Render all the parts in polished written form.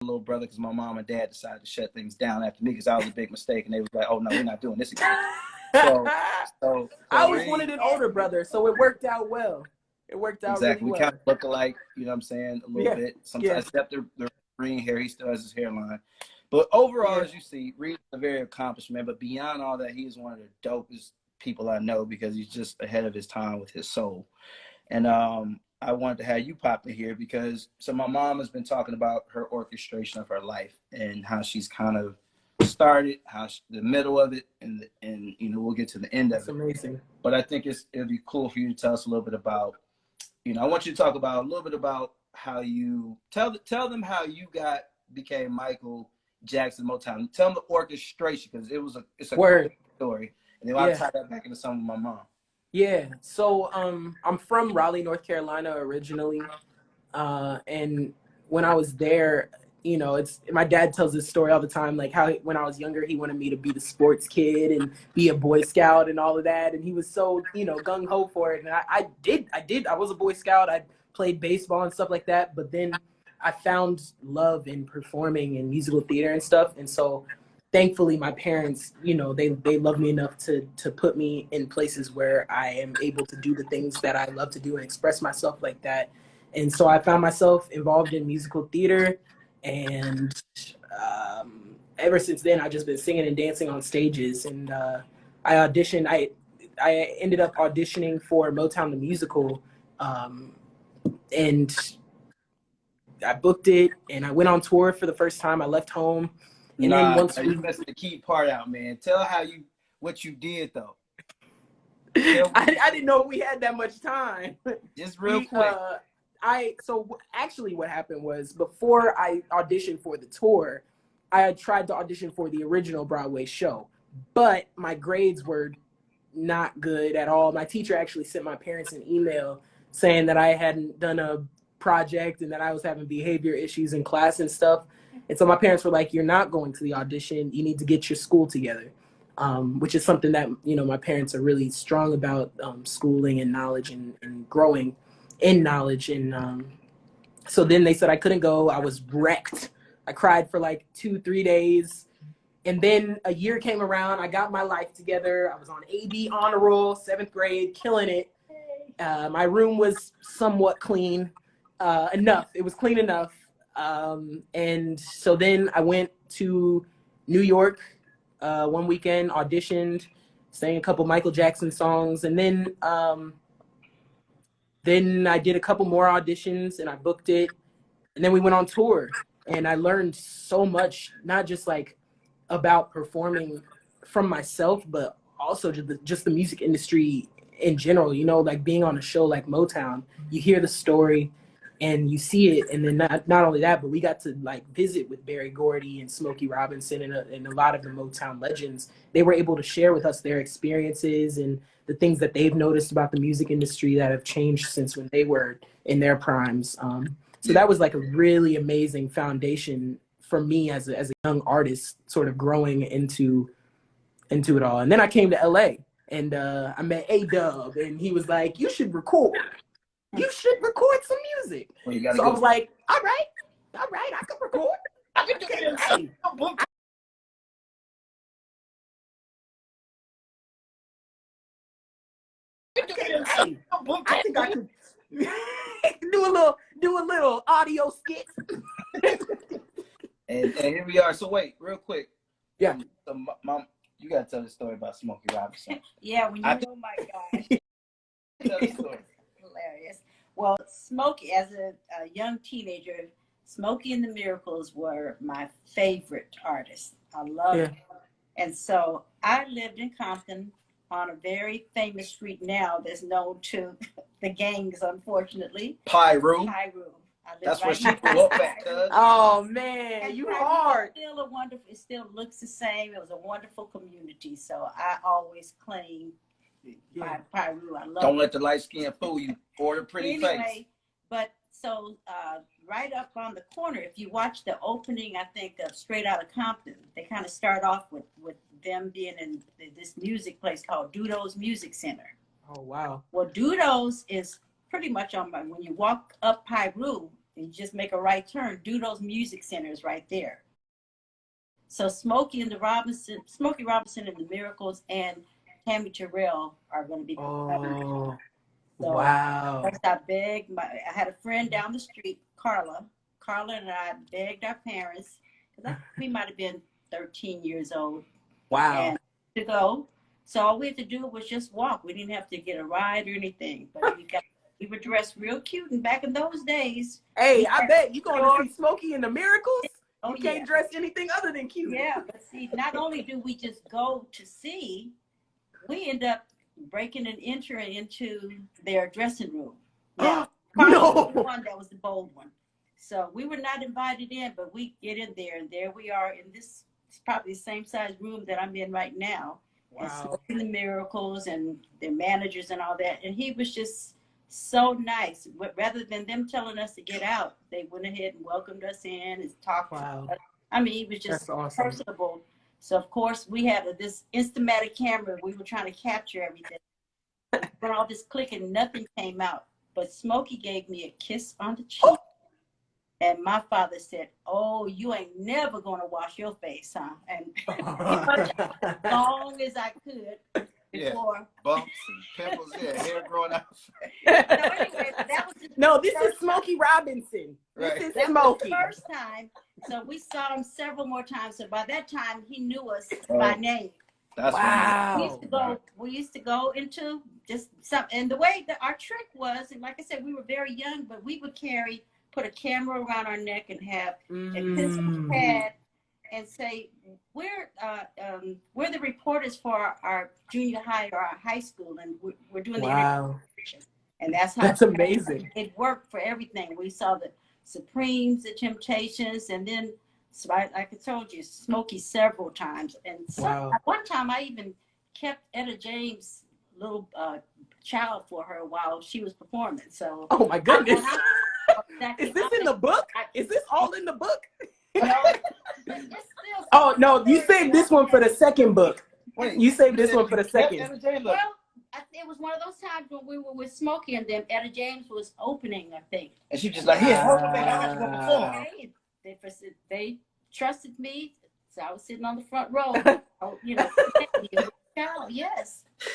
little brother because my mom and dad decided to shut things down after me because I was a big mistake, and they was like, "Oh no, we're not doing this again." So I always wanted an older brother, so it worked out well. It worked out exactly. really We well. kind of look alike, you know what I'm saying, a little bit. Sometimes except the green hair, he still has his hairline. But overall, as you see, Reed's a very accomplished man. But beyond all that, he is one of the dopest people I know because he's just ahead of his time with his soul. And I wanted to have you pop in here because my mom has been talking about her orchestration of her life and how she's kind of started, the middle of it, and you know, we'll get to the end of it. That's amazing. But I think it'd be cool for you to tell us a little bit about, you know, I want you to talk about a little bit about how you tell them how you became Michael Jackson Motown. Tell them the orchestration because it's a word story, and then I'll tie that back into some of my mom. Yeah, so I'm from Raleigh, North Carolina originally, and when I was there, you know, my dad tells this story all the time, like how when I was younger, he wanted me to be the sports kid and be a Boy Scout and all of that, and he was so, you know, gung ho for it, and I did. I was a Boy Scout. I played baseball and stuff like that, but then I found love in performing and musical theater and stuff, and so thankfully my parents, you know, they love me enough to put me in places where I am able to do the things that I love to do and express myself like that. And so I found myself involved in musical theater, and ever since then I've just been singing and dancing on stages. And I auditioned. I ended up auditioning for Motown the Musical, and I booked it, and I went on tour for the first time. I left home. And then once you messed the key part out, man. Tell what you did though. I didn't know we had that much time. Just real quick. So actually what happened was before I auditioned for the tour, I had tried to audition for the original Broadway show, but my grades were not good at all. My teacher actually sent my parents an email saying that I hadn't done a project and that I was having behavior issues in class and stuff. And so my parents were like, "You're not going to the audition. You need to get your school together," which is something that, you know, my parents are really strong about, schooling and knowledge and growing in knowledge. And so then they said I couldn't go. I was wrecked. I cried for like 2-3 days. And then a year came around. I got my life together. I was on AB honor roll, 7th grade, killing it. My room was somewhat clean enough. It was clean enough. And so then I went to New York one weekend, auditioned, sang a couple Michael Jackson songs, and then I did a couple more auditions and I booked it, and then we went on tour, and I learned so much, not just like about performing from myself, but also just the music industry in general. You know, like being on a show like Motown, you hear the story and you see it, and then not only that, but we got to like visit with Berry Gordy and Smokey Robinson and a lot of the Motown legends. They were able to share with us their experiences and the things that they've noticed about the music industry that have changed since when they were in their primes. So that was like a really amazing foundation for me as a young artist, sort of growing into it all. And then I came to LA, and I met A-Dub, and he was like, "You should record. You should record some music." So I was like, all right, I can record. I can do it. Hey, I think I could do a little audio skit. and here we are. So wait, real quick. Yeah. So Mom, you gotta tell the story about Smokey Robinson. Yeah, when you know my God. Tell the story. Hilarious. Well, Smokey, as a young teenager, Smokey and the Miracles were my favorite artists. I loved them. And so I lived in Compton on a very famous street now that's known to the gangs, unfortunately. Pyru. That's where she grew up at. Oh man, and you hard. It still looks the same. It was a wonderful community. So I always claim Pyru. I love Don't let the light skin fool you or the pretty face. But so right up on the corner, if you watch the opening, I think of Straight Outta Compton, they kind of start off with them being in this music place called Dudo's Music Center. Oh wow. Well, Dudo's is pretty much when you walk up Pyru, You just make a right turn. Do those music centers right there. So Smokey Robinson and the Miracles and Tammy Terrell are going to be. Oh, so wow. First I had a friend down the street, Carla. Carla and I begged our parents, because we might have been 13 years old. Wow. And to go. So all we had to do was just walk. We didn't have to get a ride or anything. But we were dressed real cute. And back in those days. Hey, I bet you going to see Smokey and the Miracles? Oh, you can't dress anything other than cute. Yeah, but see, not only do we just go to see, we end up breaking and entering into their dressing room. Now, no. Was the one that was the bold one. So we were not invited in, but we get in there, and there we are in this. It's probably the same size room that I'm in right now. Wow. And the Miracles and their managers and all that. And he was just so nice. Rather than them telling us to get out, they went ahead and welcomed us in and talked to us. I mean, he was just awesome. personable. So, of course, we had this Instamatic camera. We were trying to capture everything. But all this clicking, nothing came out. But Smokey gave me a kiss on the cheek. And my father said, "Oh, you ain't never going to wash your face, huh?" And as long as I could before. Bumps and pimples, hair growing out. So anyway, that was this is Smokey Robinson. Right. This is that Smokey. was the first time. So we saw him several more times. So by that time, he knew us by name. That's wow. We used to go into just something. And the way that our trick was, and like I said, we were very young, but we would put a camera around our neck and have a pencil pad and say, we're the reporters for our junior high or our high school, and we're doing the interview. And that's amazing. It worked for everything. We saw the Supremes, the Temptations, and then, like I told you, Smokey several times. And one time I even kept Etta James' little child for her while she was performing. So, oh my goodness. Is this in the book? Is this all in the book? Oh, no, you saved this one for the second book. Wait, you saved this one for the second. Well, it was one of those times when we were with Smokey and them. Etta James was opening, I think. And she just like, here, hold on, baby, I want you to perform. They trusted me, so I was sitting on the front row. Yes.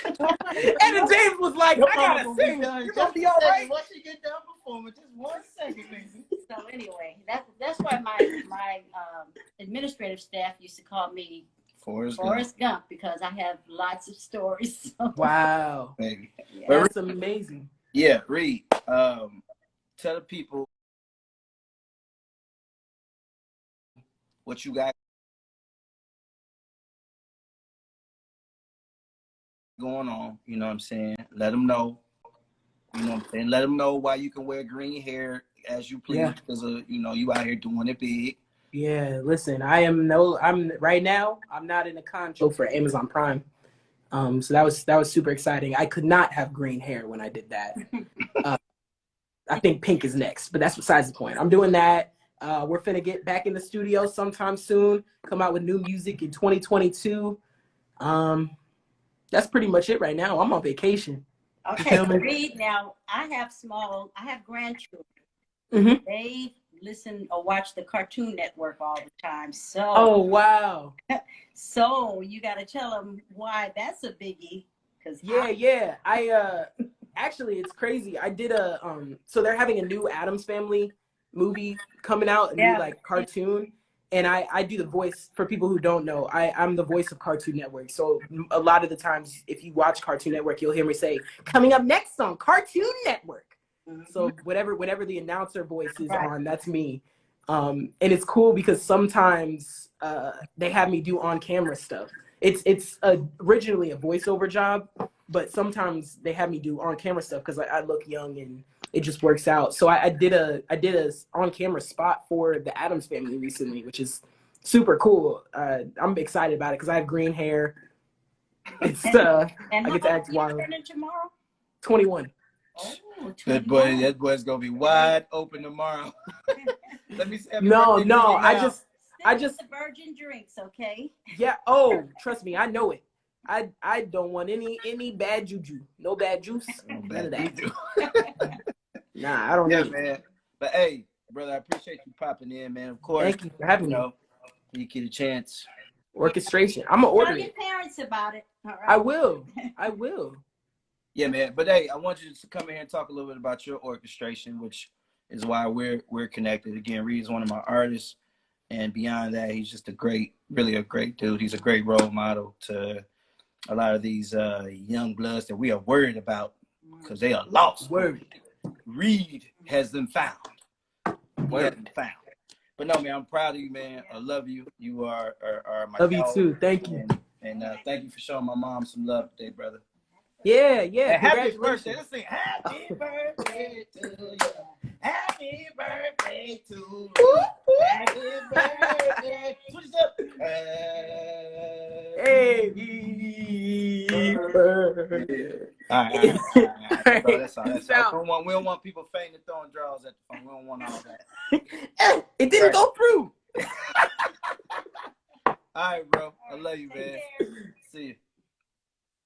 Etta James was like, I gotta sing. You're gonna be all right. Once you get done performing, just 1 second, baby. So anyway, that's why my administrative staff used to call me Forrest Gump, because I have lots of stories. Wow, baby, that's amazing. Yeah, Reed, tell the people what you got going on. You know what I'm saying? Let them know. You know what I'm saying? Let them know why you can wear green hair as you please, because you out here doing it big. Yeah, listen, I'm right now, I'm not in a contract for Amazon Prime. So that was super exciting. I could not have green hair when I did that. I think pink is next, but that's besides the point. I'm doing that. We're finna get back in the studio sometime soon, come out with new music in 2022. That's pretty much it right now. I'm on vacation. Okay, Reed, now I have grandchildren. Mm-hmm. They listen or watch the Cartoon Network all the time. So oh wow. So you got to tell them why that's a biggie. I actually, it's crazy. I did so they're having a new Addams Family movie coming out, a new like cartoon, and I do the voice for people who don't know. I'm the voice of Cartoon Network. So a lot of the times, if you watch Cartoon Network, you'll hear me say, "Coming up next on Cartoon Network." So whatever the announcer voice is on, that's me. And it's cool because sometimes they have me do on-camera stuff. It's originally a voiceover job, but sometimes they have me do on-camera stuff because I look young and it just works out. So I did a on-camera spot for the Addams Family recently, which is super cool. I'm excited about it because I have green hair. It's and I get to act wild. Tomorrow? 21. Oh, that boy's gonna be wide open tomorrow. Let me see. No, I just the virgin drinks, okay? Yeah. Oh, trust me, I know it. I don't want any bad juju. No bad juice. None of that. Nah, I don't need it. Man. But hey, brother, I appreciate you popping in, man. Of course, thank you for having me. You get a chance. Orchestration. I'm gonna order Tell your it. parents about it. All right. I will. I will. Yeah, man. But hey, I want you to come in here and talk a little bit about your orchestration, which is why we're connected. Again, Reed's one of my artists, and beyond that, he's just really a great dude. He's a great role model to a lot of these young bloods that we are worried about because they are lost. Word. Reed has them found. Found. But no, man, I'm proud of you, man. I love you. You are my love you too. Thank you. And thank you for showing my mom some love today, brother. Yeah. And happy birthday. Let's sing happy birthday to you. Happy birthday to you. Happy birthday. Switch it up. Happy birthday. All right. Bro, that's all. We don't want people fainting and throwing draws at the phone. We don't want all that. It didn't go through. All right, bro. I love you, man. See you.